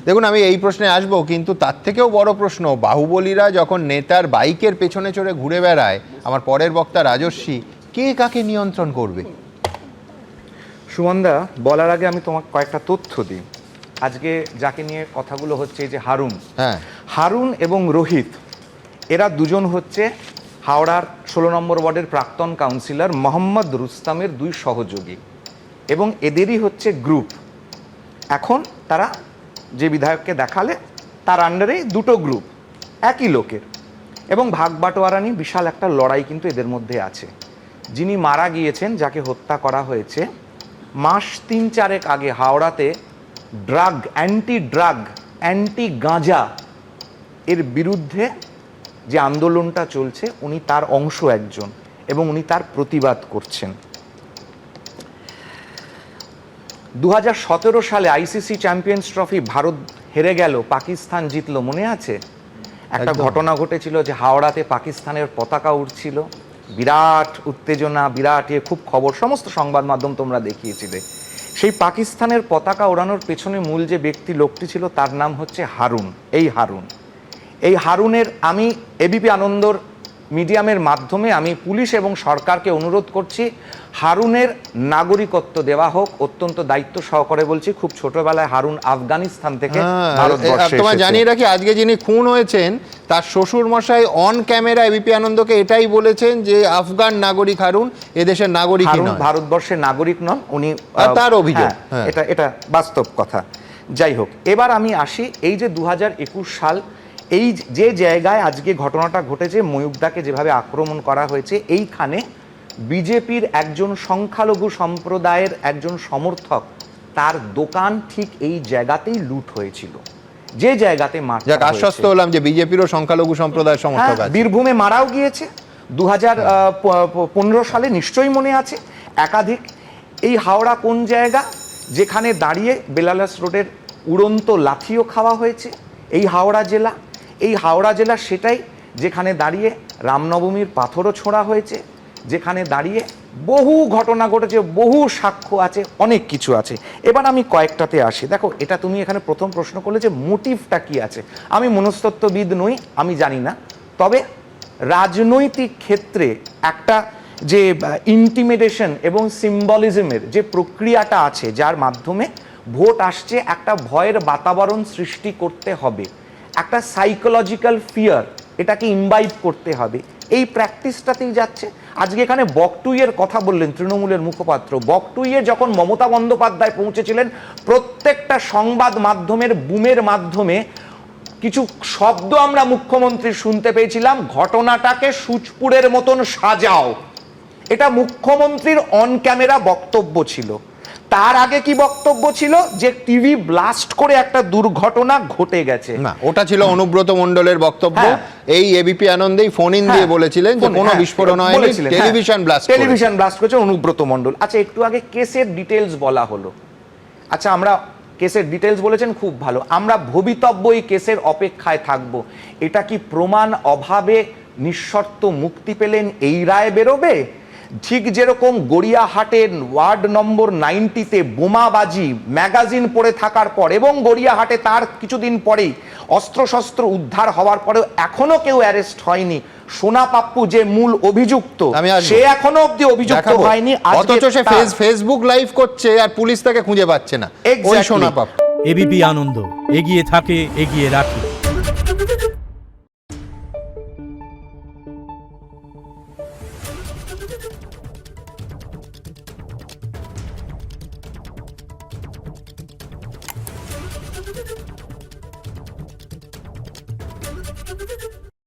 দেখুন, আমি এই প্রশ্নে আসবো, কিন্তু তার থেকেও বড় প্রশ্ন, বাহুবলীরা যখন নেতার বাইকের পেছনে চড়ে ঘুরে বেড়ায়, আমার পরের বক্তা রাজস্বী, কে কাকে নিয়ন্ত্রণ করবে? সুমনদা, বলার আগে আমি তোমাকে কয়েকটা তথ্য দিই। আজকে যাকে নিয়ে কথাগুলো হচ্ছে, এই যে হারুন, হারুন এবং রোহিত, এরা দুজন হচ্ছে হাওড়ার 16 নম্বর ওয়ার্ডের প্রাক্তন কাউন্সিলর মোহাম্মদ রুস্তামের দুই সহযোগী, এবং এদেরই হচ্ছে গ্রুপ। এখন তারা যে বিধায়ককে দেখালে তার আন্ডারেই দুটো গ্রুপ একই লোকের, এবং ভাগ বাটোয়ারা নিয়ে বিশাল একটা লড়াই কিন্তু এদের মধ্যে আছে। যিনি মারা গিয়েছেন, যাকে হত্যা করা হয়েছে, মাস 3-4 আগে হাওড়াতে অ্যান্টি গাঁজা এর বিরুদ্ধে যে আন্দোলনটা চলছে, উনি তার অংশ একজন, এবং উনি তার প্রতিবাদ করছেন। 2017 সালে আইসিসি চ্যাম্পিয়ন্স ট্রফি ভারত হেরে গেল, পাকিস্তান জিতলো, মনে আছে? একটা ঘটনা ঘটেছিল যে হাওড়াতে পাকিস্তানের পতাকা উঠছিল, বিরাট উত্তেজনা, বিরাট খুব খবর, সমস্ত সংবাদ মাধ্যম তোমরা দেখিয়েছিলে। সেই পাকিস্তানের পতাকা ওড়ানোর পেছনে মূল যে লোকটি ছিল, তার নাম হচ্ছে হারুন। এই হারুনের, আমি এবিপি আনন্দর মিডিয়ামের মাধ্যমে আমি পুলিশ এবং সরকারকে অনুরোধ করছি, হারুনের নাগরিকত্ব দেওয়া হোক। অত্যন্ত দায়িত্ব সহকারে বলছি, খুব ছোটবেলায় হারুন আফগানিস্তান থেকে ভারতবর্ষে তোমায় জানিয়ে রাখি, আজকে যিনি খুন হয়েছেন তার শ্বশুর মশাই অন ক্যামেরা এবিপি আনন্দকে এটাই বলেছেন যে আফগান নাগরিক হারুন, এদেশের নাগরিক নন, ভারতবর্ষের নাগরিক নন উনি, তার অভিযোগ। এটা বাস্তব কথা। যাই হোক, এবার আমি আসি, এই যে 2021 সাল, এই যে জায়গায় আজকে ঘটনাটা ঘটেছে, ময়ূকদাকে যেভাবে আক্রমণ করা হয়েছে, এইখানে বিজেপির একজন সংখ্যালঘু সম্প্রদায়ের একজন সমর্থক, তার দোকান ঠিক এই জায়গাতেই লুট হয়েছিল, যে জায়গাতে আশ্বস্ত হলাম যে বিজেপিরও সংখ্যালঘু সম্প্রদায়ের সমর্থক আছে। বীরভূমে মারাও গিয়েছে 2015 সালে, নিশ্চয়ই মনে আছে, একাধিক। এই হাওড়া কোন জায়গা যেখানে দাঁড়িয়ে বেলালাস রোডের উড়ন্ত লাঠিও খাওয়া হয়েছে? এই হাওড়া জেলা সেটাই যেখানে দাঁড়িয়ে রামনবমীর পাথরও ছোঁড়া হয়েছে, যেখানে দাঁড়িয়ে বহু ঘটনা ঘটেছে, বহু সাক্ষ্য আছে, অনেক কিছু আছে। এবার আমি কয়েকটাতে আসি। দেখো, এটা তুমি এখানে প্রথম প্রশ্ন করলে যে মোটিভটা কি আছে। আমি মনস্তত্ত্ববিদ নই, আমি জানি না, তবে রাজনৈতিক ক্ষেত্রে একটা যে ইন্টিমিডেশন এবং সিম্বলিজমের যে প্রক্রিয়াটা আছে, যার মাধ্যমে ভোট আসছে, একটা ভয়ের বাতাবরণ সৃষ্টি করতে হবে, একটা সাইকোলজিক্যাল ফিয়ার, এটাকে ইমবাইব করতে হবে, এই প্র্যাকটিসটাতেই যাচ্ছে। আজকে এখানে বকটুইয়ের কথা বললেন তৃণমূলের মুখপাত্র। বকটুইয়ে যখন মমতা বন্দ্যোপাধ্যায় পৌঁছেছিলেন, প্রত্যেকটা সংবাদ মাধ্যমের বুমের মাধ্যমে কিছু শব্দ আমরা মুখ্যমন্ত্রী শুনতে পেয়েছিলাম, ঘটনাটাকে সুচপুরের মতন সাজাও। এটা মুখ্যমন্ত্রীর অন ক্যামেরা বক্তব্য ছিল। তার আগে কি বক্তব্য ছিল? যে টিভি ব্লাস্ট করে একটা দুর্ঘটনা ঘটে গেছে। না, ওটা ছিল অনুব্রত মণ্ডলের বক্তব্য। এই এবিপি আনন্দেই ফোন ইন দিয়ে বলেছিলেন যে কোনো বিস্ফোরণ হয়নি, টেলিভিশন ব্লাস্ট করেছে অনুব্রত মণ্ডল। আচ্ছা, একটু আগে কেসের ডিটেলস বলা হলো। আচ্ছা, আমরা কেসের ডিটেলস বলেছেন, খুব ভালো। আমরা ভবিতব্য এই কেসের অপেক্ষায় থাকব। এটা কি প্রমাণ অভাবে নিঃশর্ত মুক্তি পেলেন এই রায় বেরোবে? ঠিক যেরকম গড়িয়াহাটের ওয়ার্ড নম্বর 90-তে বোমাবাজি ম্যাগাজিন পড়ে থাকার পর, এবং গড়িয়াহাটে তার কিছুদিন পরেই অস্ত্রশস্ত্র উদ্ধার হওয়ার পরেও এখনো কেউ অ্যারেস্ট হয়নি, সোনা পাপ্পু যে মূল অভিযুক্ত, সে এখনো অবধি অভিযুক্ত হয়নি, অথচ সে ফেসবুক লাইভ করছে আর পুলিশ তাকে খুঁজে পাচ্ছে না। ওই সোনা পাপ্পু। এবিপি আনন্দ, এগিয়ে থাকে, এগিয়ে রাখে।